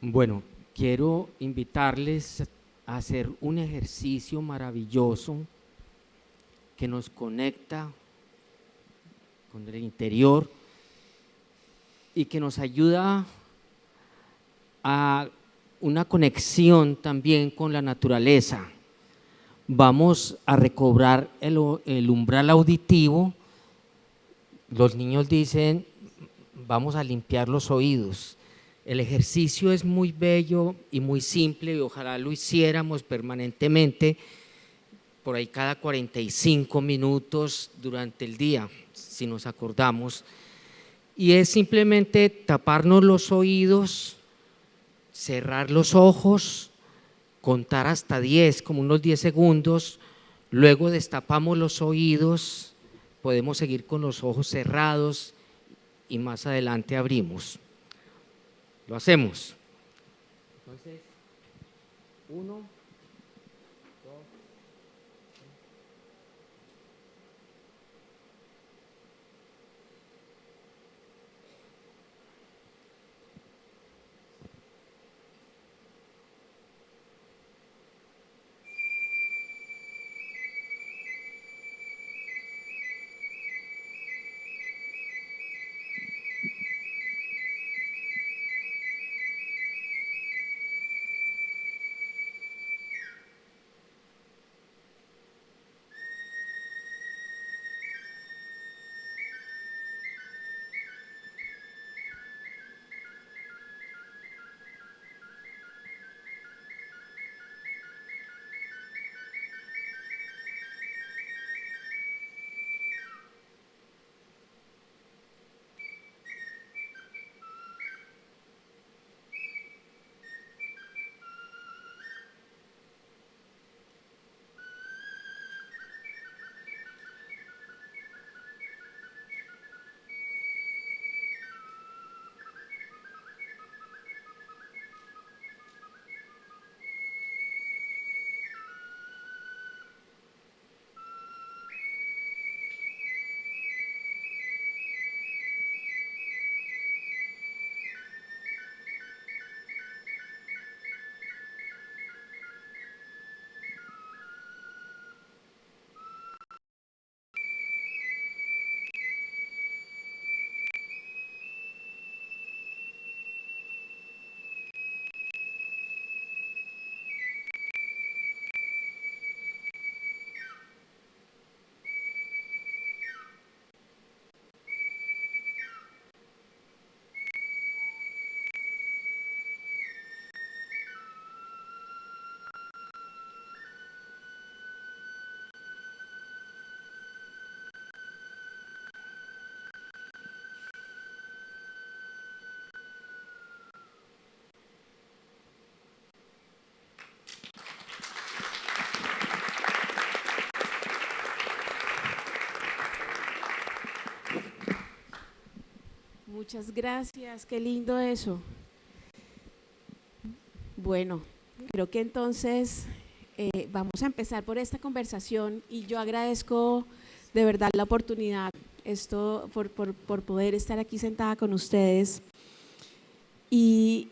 Bueno, quiero invitarles a hacer un ejercicio maravilloso que nos conecta con el interior y que nos ayuda a una conexión también con la naturaleza. Vamos a recobrar el umbral auditivo. Los niños dicen, vamos a limpiar los oídos. El ejercicio es muy bello y muy simple y ojalá lo hiciéramos permanentemente, por ahí cada 45 minutos durante el día, si nos acordamos. Y es simplemente taparnos los oídos, cerrar los ojos, contar hasta 10, como unos 10 segundos, luego destapamos los oídos, podemos seguir con los ojos cerrados y más adelante abrimos. Lo hacemos. Entonces, 1, 2. Muchas gracias, qué lindo eso. Bueno, creo que entonces vamos a empezar por esta conversación y yo agradezco de verdad la oportunidad por poder estar aquí sentada con ustedes. Y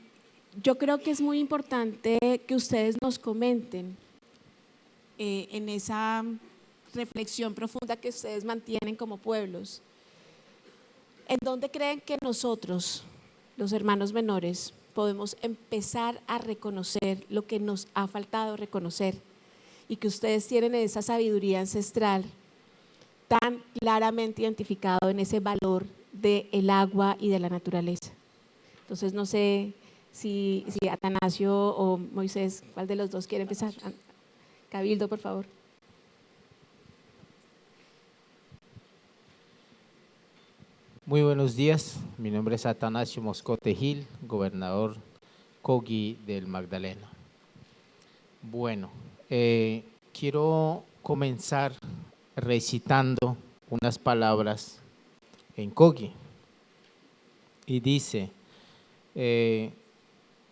yo creo que es muy importante que ustedes nos comenten en esa reflexión profunda que ustedes mantienen como pueblos. ¿En dónde creen que nosotros, los hermanos menores, podemos empezar a reconocer lo que nos ha faltado reconocer y que ustedes tienen esa sabiduría ancestral tan claramente identificado en ese valor del agua y de la naturaleza? Entonces no sé si Atanasio o Moisés, ¿cuál de los dos quiere empezar? Cabildo, por favor. Muy buenos días, mi nombre es Atanasio Moscote Gil, gobernador Coqui del Magdalena. Bueno, quiero comenzar recitando unas palabras en Coqui y dice: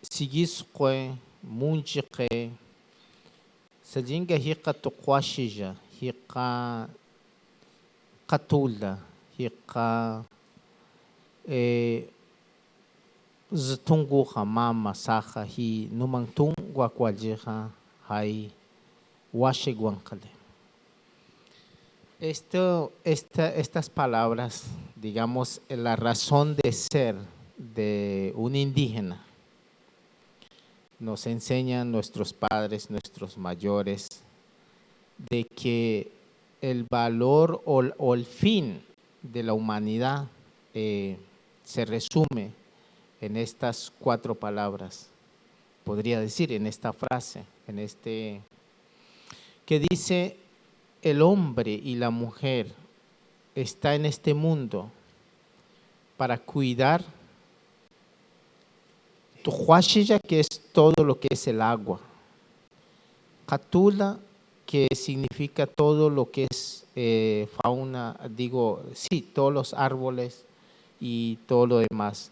Sigisque, Munchique, Sajinga Hika Tuquashija, Hika Catula, Hika ztungu hama masaja hi numangtung guacualleja hay huaxeguancale. Estas palabras, digamos, la razón de ser de un indígena, nos enseñan nuestros padres, nuestros mayores, de que el valor o el fin de la humanidad se resume en estas 4 palabras, podría decir en esta frase, que dice: el hombre y la mujer está en este mundo para cuidar Tuhuashilla, que es todo lo que es el agua, Catula, que significa todo lo que es fauna, todos los árboles y todo lo demás,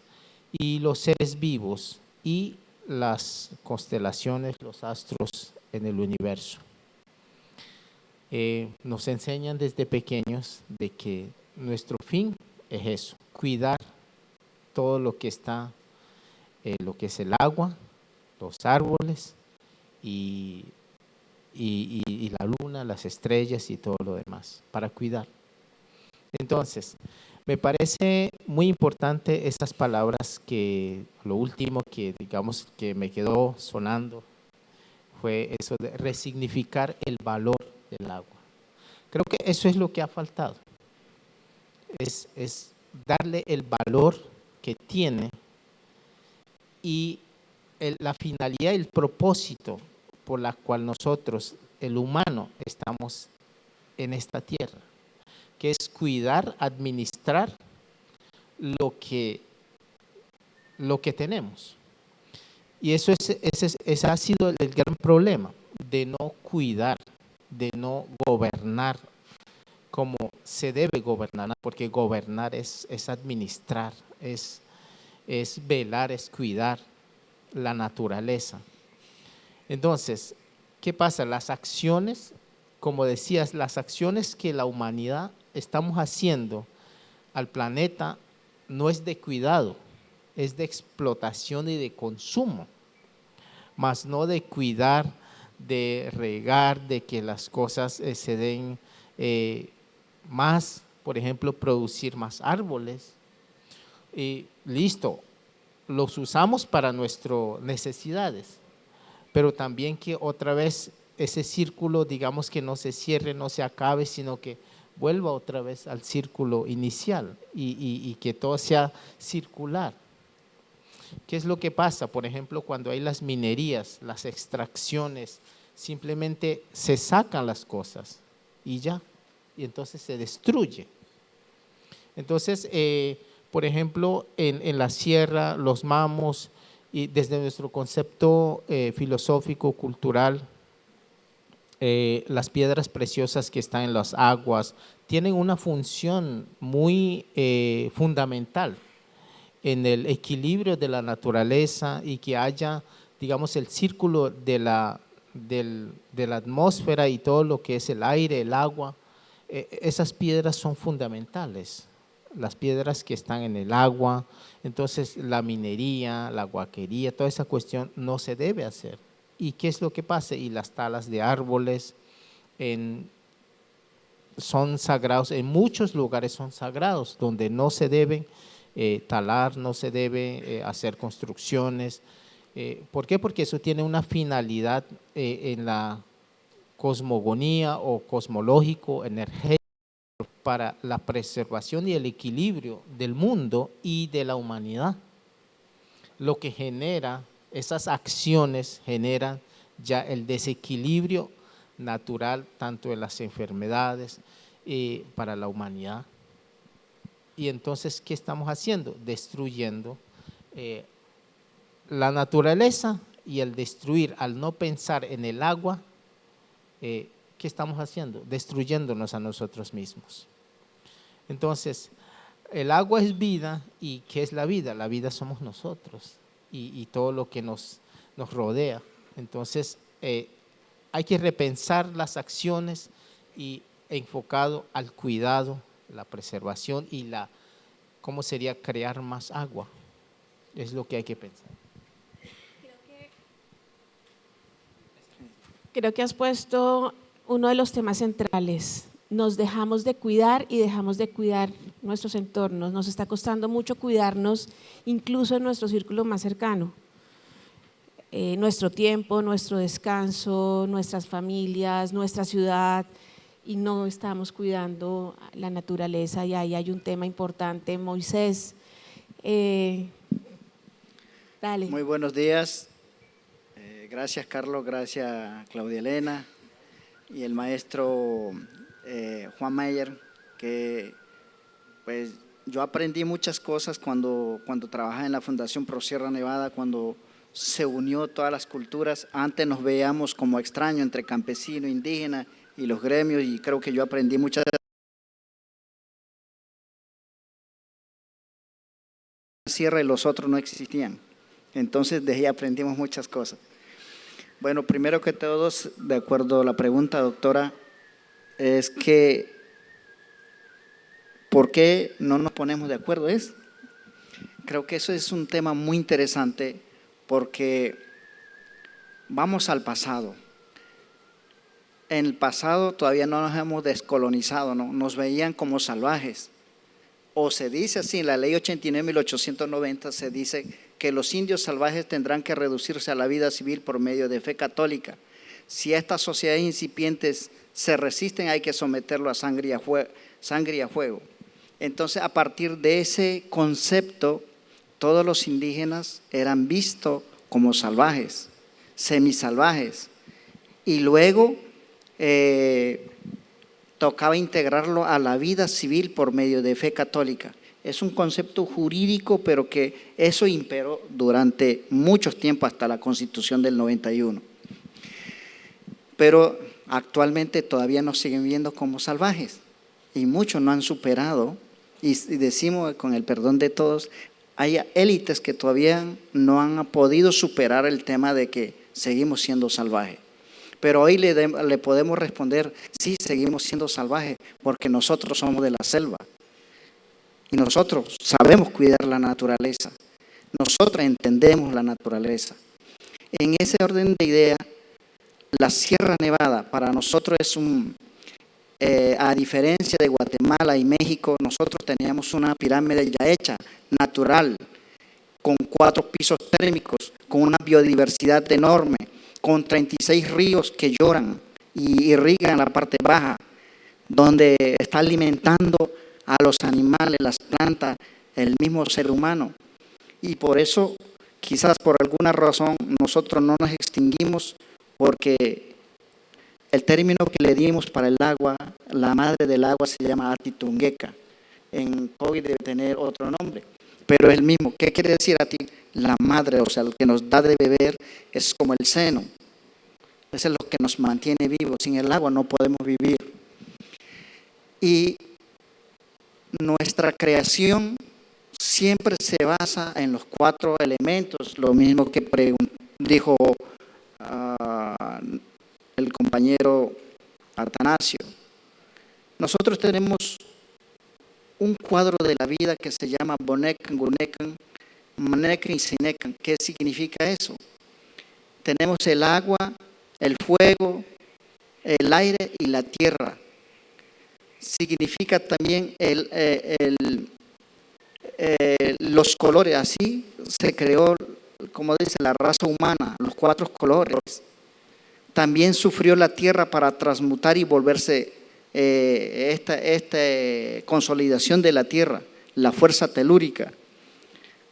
y los seres vivos y las constelaciones, los astros en el universo. Nos enseñan desde pequeños de que nuestro fin es eso, cuidar todo lo que está, lo que es el agua, los árboles y la luna, las estrellas y todo lo demás, para cuidar. Entonces, me parece muy importante esas palabras, que lo último que digamos que me quedó sonando fue eso de resignificar el valor del agua. Creo que eso es lo que ha faltado, es darle el valor que tiene y la finalidad, el propósito por la cual nosotros, el humano, estamos en esta tierra, que es cuidar, administrar lo que tenemos. Y ese ha sido el gran problema, de no cuidar, de no gobernar como se debe gobernar, porque gobernar es administrar, es velar, es cuidar la naturaleza. Entonces, ¿qué pasa? Las acciones, como decías, las acciones que la humanidad estamos haciendo al planeta no es de cuidado, es de explotación y de consumo, más no de cuidar, de regar, de que las cosas se den más, por ejemplo, producir más árboles. Y listo, los usamos para nuestras necesidades, pero también que otra vez ese círculo, digamos, que no se cierre, no se acabe, sino que vuelva otra vez al círculo inicial y que todo sea circular. ¿Qué es lo que pasa? Por ejemplo, cuando hay las minerías, las extracciones, simplemente se sacan las cosas y ya, y entonces se destruye. Entonces, por ejemplo, en la sierra, los mamos, y desde nuestro concepto filosófico, cultural, las piedras preciosas que están en las aguas tienen una función muy fundamental en el equilibrio de la naturaleza y que haya, digamos, el círculo de la atmósfera y todo lo que es el aire, el agua. Esas piedras son fundamentales, las piedras que están en el agua. Entonces, la minería, la huaquería, toda esa cuestión no se debe hacer. ¿Y qué es lo que pasa? Y las talas de árboles son sagrados, en muchos lugares son sagrados, donde no se deben talar, no se debe hacer construcciones. ¿Por qué? Porque eso tiene una finalidad en la cosmogonía o cosmológico, energético, para la preservación y el equilibrio del mundo y de la humanidad. Lo que genera, esas acciones generan ya el desequilibrio natural, tanto de las enfermedades para la humanidad. Y entonces, ¿qué estamos haciendo? Destruyendo la naturaleza, y al destruir, al no pensar en el agua, ¿qué estamos haciendo? Destruyéndonos a nosotros mismos. Entonces, el agua es vida. ¿Y qué es la vida? La vida somos nosotros y todo lo que nos rodea. Entonces, hay que repensar las acciones y enfocado al cuidado, la preservación y ¿cómo sería crear más agua? Es lo que hay que pensar. Creo que has puesto uno de los temas centrales. Nos dejamos de cuidar y dejamos de cuidar nuestros entornos. Nos está costando mucho cuidarnos, incluso en nuestro círculo más cercano. Nuestro tiempo, nuestro descanso, nuestras familias, nuestra ciudad, y no estamos cuidando la naturaleza, y ahí hay un tema importante. Moisés, dale. Muy buenos días. Gracias, Carlos, gracias, Claudia Elena y el maestro Juan Meyer, que pues yo aprendí muchas cosas cuando trabajaba en la Fundación Pro Sierra Nevada, cuando se unió todas las culturas. Antes nos veíamos como extraños entre campesino, indígena y los gremios, y creo que yo aprendí muchas de la sierra y los otros no existían. Entonces de ahí aprendimos muchas cosas. Bueno, primero que todo, de acuerdo a la pregunta, doctora, es que ¿por qué no nos ponemos de acuerdo? Creo que eso es un tema muy interesante, porque vamos al pasado. En el pasado todavía no nos hemos descolonizado, ¿no? Nos veían como salvajes. O se dice así, en la ley 89.890 se dice que los indios salvajes tendrán que reducirse a la vida civil por medio de fe católica. Si estas sociedades incipientes se resisten, hay que someterlo a sangre y a fuego. Entonces, a partir de ese concepto, todos los indígenas eran vistos como salvajes, semisalvajes, y luego tocaba integrarlo a la vida civil por medio de fe católica. Es un concepto jurídico, pero que eso imperó durante muchos tiempos hasta la Constitución del 91. Pero actualmente todavía nos siguen viendo como salvajes y muchos no han superado, y decimos con el perdón de todos, hay élites que todavía no han podido superar el tema de que seguimos siendo salvajes. Pero hoy le podemos responder, sí, seguimos siendo salvajes porque nosotros somos de la selva y nosotros sabemos cuidar la naturaleza, nosotros entendemos la naturaleza. En ese orden de idea, la Sierra Nevada para nosotros es a diferencia de Guatemala y México, nosotros teníamos una pirámide ya hecha, natural, con 4 pisos térmicos, con una biodiversidad enorme, con 36 ríos que lloran y irrigan la parte baja, donde está alimentando a los animales, las plantas, el mismo ser humano. Y por eso, quizás por alguna razón, nosotros no nos extinguimos, porque el término que le dimos para el agua, la madre del agua se llama Atitungueca. En COVID debe tener otro nombre, pero es el mismo. ¿Qué quiere decir Ati? La madre, o sea, lo que nos da de beber es como el seno. Eso es lo que nos mantiene vivos. Sin el agua no podemos vivir. Y nuestra creación siempre se basa en los 4 elementos, lo mismo que dijo el compañero Atanasio. Nosotros tenemos un cuadro de la vida que se llama Bonekan, Gunekan, Manekan y Sinekan. ¿Qué significa eso? Tenemos el agua, el fuego, el aire y la tierra. Significa también los colores. Así se creó, como dice, la raza humana, los 4 colores. También sufrió la tierra para transmutar y volverse esta consolidación de la tierra, la fuerza telúrica.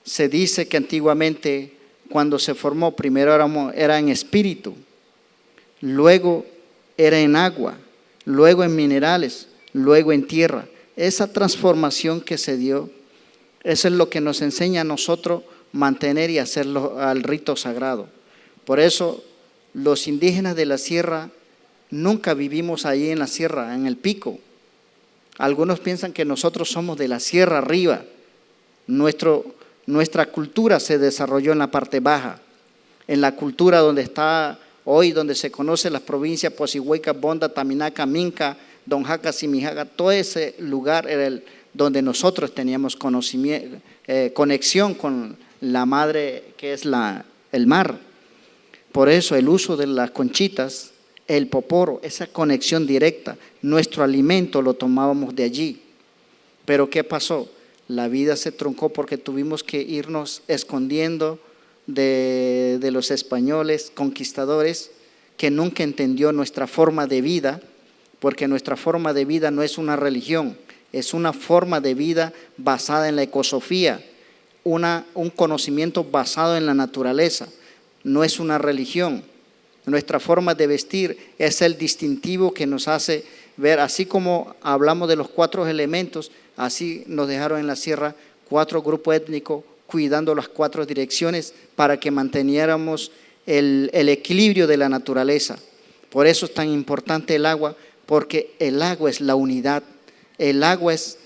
Se dice que antiguamente, cuando se formó, primero era en espíritu, luego era en agua, luego en minerales, luego en tierra. Esa transformación que se dio, eso es lo que nos enseña a nosotros mantener y hacerlo al rito sagrado. Por eso los indígenas de la sierra nunca vivimos ahí en la sierra, en el pico. Algunos piensan que nosotros somos de la sierra arriba. Nuestra cultura se desarrolló en la parte baja, en la cultura donde está hoy, donde se conocen las provincias Posihueca, Bonda, Taminaca, Minca, Don Jaca, Simijaca. Todo ese lugar era donde nosotros teníamos conocimiento, conexión con la madre que es el mar. Por eso el uso de las conchitas, el poporo, esa conexión directa, nuestro alimento lo tomábamos de allí. Pero ¿qué pasó? La vida se truncó porque tuvimos que irnos escondiendo de los españoles conquistadores, que nunca entendió nuestra forma de vida, porque nuestra forma de vida no es una religión, es una forma de vida basada en la ecosofía, un conocimiento basado en la naturaleza, no es una religión. Nuestra forma de vestir es el distintivo que nos hace ver, así como hablamos de los 4 elementos, así nos dejaron en la sierra 4 grupos étnicos cuidando las 4 direcciones para que manteniéramos el equilibrio de la naturaleza. Por eso es tan importante el agua, porque el agua es la unidad, el agua es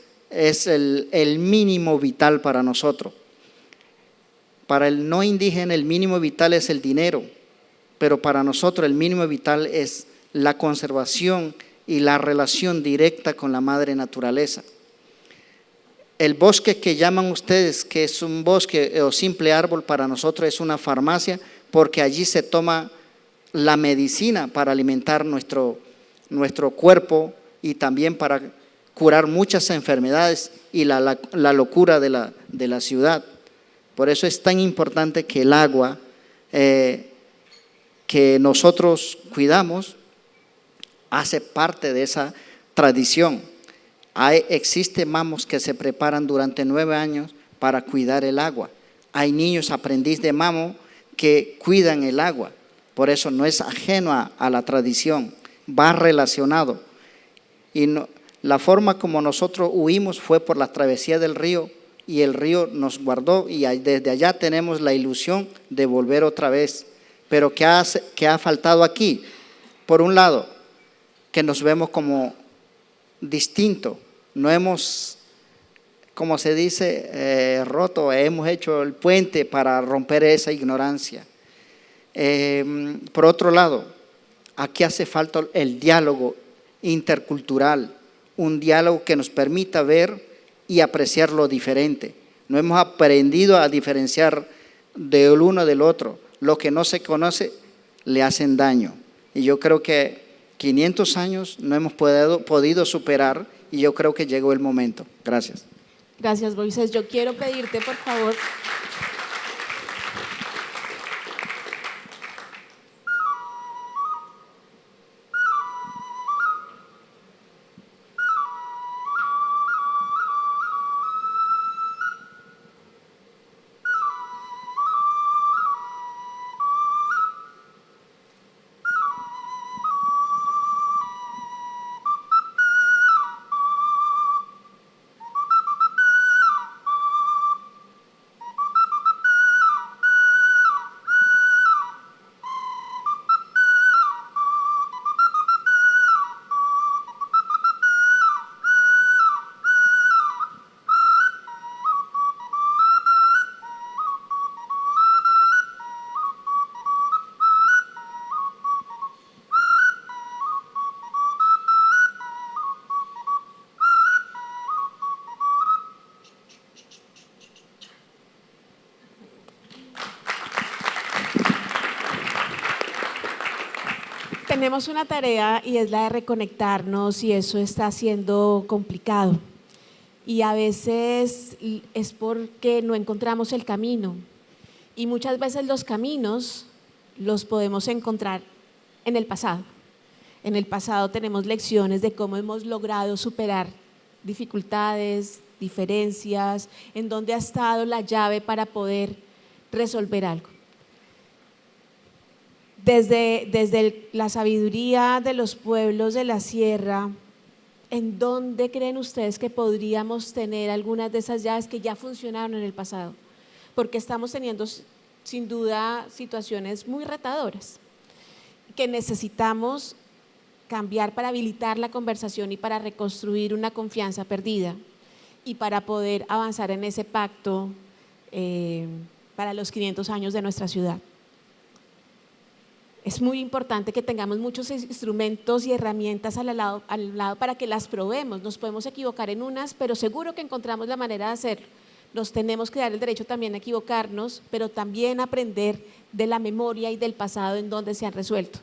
el mínimo vital para nosotros. Para el no indígena el mínimo vital es el dinero, pero para nosotros el mínimo vital es la conservación y la relación directa con la madre naturaleza. El bosque que llaman ustedes, que es un bosque o simple árbol, para nosotros es una farmacia, porque allí se toma la medicina para alimentar nuestro cuerpo y también para curar muchas enfermedades y la locura de la ciudad. Por eso es tan importante que el agua que nosotros cuidamos hace parte de esa tradición. Existen mamos que se preparan durante 9 años para cuidar el agua. Hay niños aprendiz de mamo que cuidan el agua. Por eso no es ajeno a la tradición, va relacionado. Y la forma como nosotros huimos fue por la travesía del río, y el río nos guardó, y desde allá tenemos la ilusión de volver otra vez. Pero ¿qué ha faltado aquí? Por un lado, que nos vemos como distinto, no hemos, como se dice, roto, hemos hecho el puente para romper esa ignorancia. Por otro lado, aquí hace falta el diálogo intercultural, un diálogo que nos permita ver y apreciar lo diferente. No hemos aprendido a diferenciar del uno del otro. Lo que no se conoce le hacen daño. Y yo creo que 500 años no hemos podido superar, y yo creo que llegó el momento. Gracias. Gracias, Moisés. Yo quiero pedirte, por favor, tenemos una tarea y es la de reconectarnos, y eso está siendo complicado. Y a veces es porque no encontramos el camino. Y muchas veces los caminos los podemos encontrar en el pasado. En el pasado tenemos lecciones de cómo hemos logrado superar dificultades, diferencias, en dónde ha estado la llave para poder resolver algo. Desde la sabiduría de los pueblos de la sierra, ¿en dónde creen ustedes que podríamos tener algunas de esas llaves que ya funcionaron en el pasado? Porque estamos teniendo sin duda situaciones muy retadoras que necesitamos cambiar para habilitar la conversación y para reconstruir una confianza perdida y para poder avanzar en ese pacto para los 500 años de nuestra ciudad. Es muy importante que tengamos muchos instrumentos y herramientas al lado para que las probemos. Nos podemos equivocar en unas, pero seguro que encontramos la manera de hacerlo. nos tenemos que dar el derecho también a equivocarnos, pero también aprender de la memoria y del pasado en donde se han resuelto.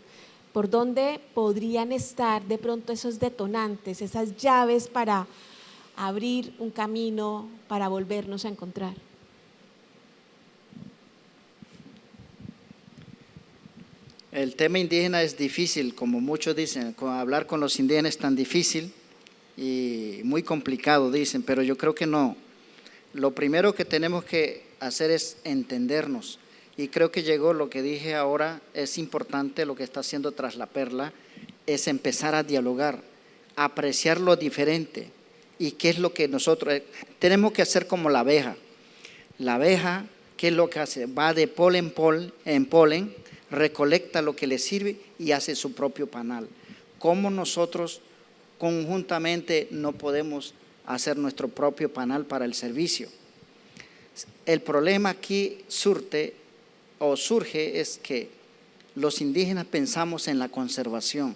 ¿Por dónde podrían estar de pronto esos detonantes, esas llaves para abrir un camino, para volvernos a encontrar? El tema indígena es difícil, como muchos dicen, hablar con los indígenas es tan difícil y muy complicado, dicen, pero yo creo que no. Lo primero que tenemos que hacer es entendernos, y creo que llegó lo que dije ahora, es importante lo que está haciendo Tras la Perla, es empezar a dialogar, a apreciar lo diferente, y qué es lo que nosotros tenemos que hacer como la abeja. La abeja, ¿qué es lo que hace? Va de polen en polen, recolecta lo que le sirve y hace su propio panal. ¿Cómo nosotros conjuntamente no podemos hacer nuestro propio panal para el servicio? El problema aquí surge es que los indígenas pensamos en la conservación,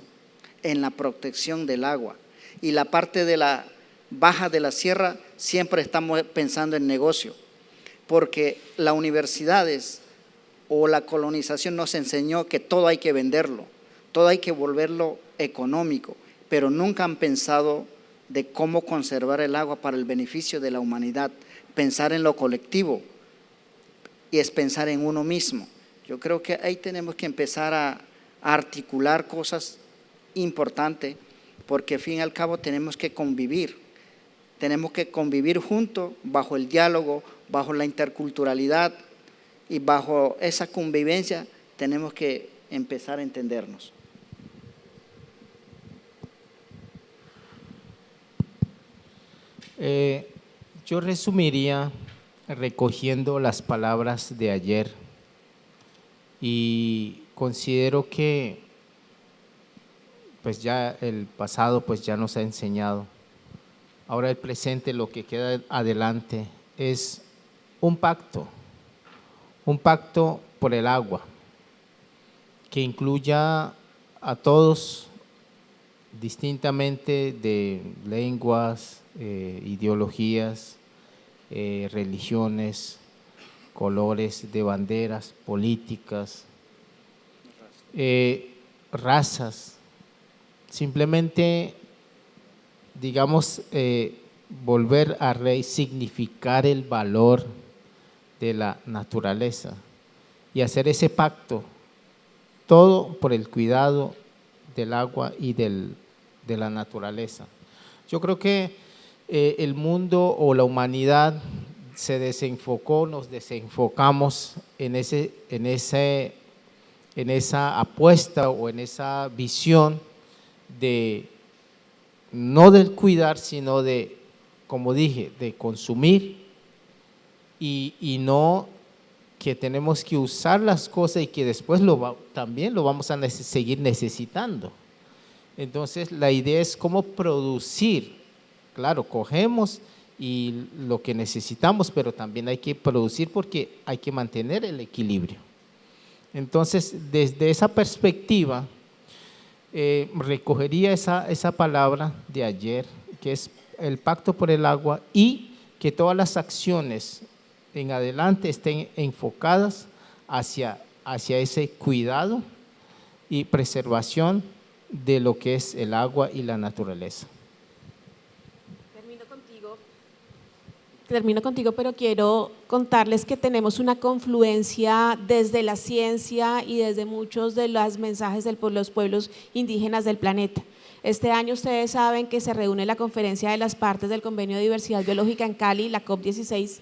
en la protección del agua, y la parte de la baja de la sierra siempre estamos pensando en negocio, porque las universidades o la colonización nos enseñó que todo hay que venderlo, todo hay que volverlo económico, pero nunca han pensado de cómo conservar el agua para el beneficio de la humanidad, pensar en lo colectivo y es pensar en uno mismo. Yo creo que ahí tenemos que empezar a articular cosas importantes, porque al fin y al cabo tenemos que convivir juntos bajo el diálogo, bajo la interculturalidad, y bajo esa convivencia tenemos que empezar a entendernos. Yo resumiría recogiendo las palabras de ayer, y considero que pues ya el pasado pues ya nos ha enseñado. Ahora el presente, lo que queda adelante es un pacto por el agua que incluya a todos distintamente de lenguas, ideologías, religiones, colores de banderas, políticas, razas. Simplemente, digamos, volver a resignificar el valor de la naturaleza y hacer ese pacto, todo por el cuidado del agua y de la naturaleza. Yo creo que el mundo o la humanidad se desenfocó, nos desenfocamos en esa apuesta o en esa visión de no del cuidar, sino de, como dije, de consumir, y no que tenemos que usar las cosas y que después también lo vamos a seguir necesitando. Entonces la idea es cómo producir. Claro, cogemos y lo que necesitamos, pero también hay que producir porque hay que mantener el equilibrio. Entonces, desde esa perspectiva, recogería esa palabra de ayer, que es el pacto por el agua, y que todas las acciones en adelante estén enfocadas hacia ese cuidado y preservación de lo que es el agua y la naturaleza. Termino contigo, pero quiero contarles que tenemos una confluencia desde la ciencia y desde muchos de los mensajes de los pueblos indígenas del planeta. Este año ustedes saben que se reúne la conferencia de las partes del Convenio de Diversidad Biológica en Cali, la COP16,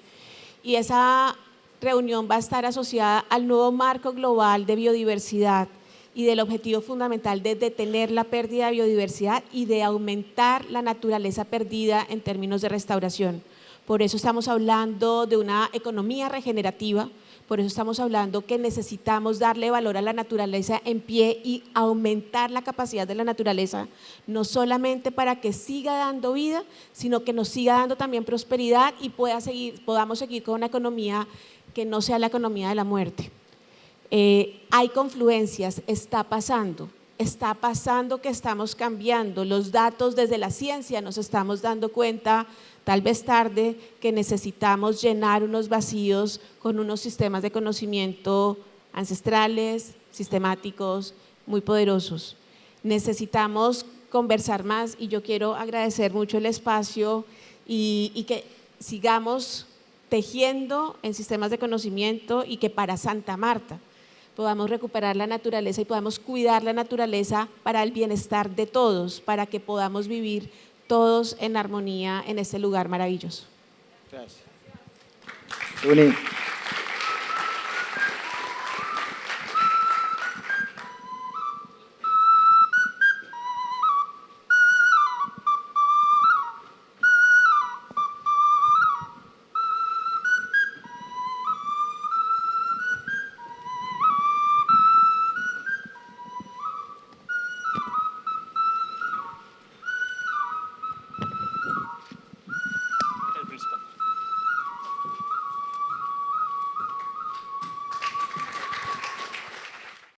y esa reunión va a estar asociada al nuevo marco global de biodiversidad y del objetivo fundamental de detener la pérdida de biodiversidad y de aumentar la naturaleza perdida en términos de restauración. Por eso estamos hablando de una economía regenerativa, por eso estamos hablando que necesitamos darle valor a la naturaleza en pie y aumentar la capacidad de la naturaleza, no solamente para que siga dando vida, sino que nos siga dando también prosperidad y podamos seguir con una economía que no sea la economía de la muerte. Hay confluencias, está pasando. está pasando que estamos cambiando. Los datos desde la ciencia nos estamos dando cuenta, tal vez tarde, que necesitamos llenar unos vacíos con unos sistemas de conocimiento ancestrales, sistemáticos, muy poderosos. Necesitamos conversar más y yo quiero agradecer mucho el espacio y que sigamos tejiendo en sistemas de conocimiento y que para Santa Marta podamos recuperar la naturaleza y podamos cuidar la naturaleza para el bienestar de todos, para que podamos vivir todos en armonía en este lugar maravilloso. Gracias.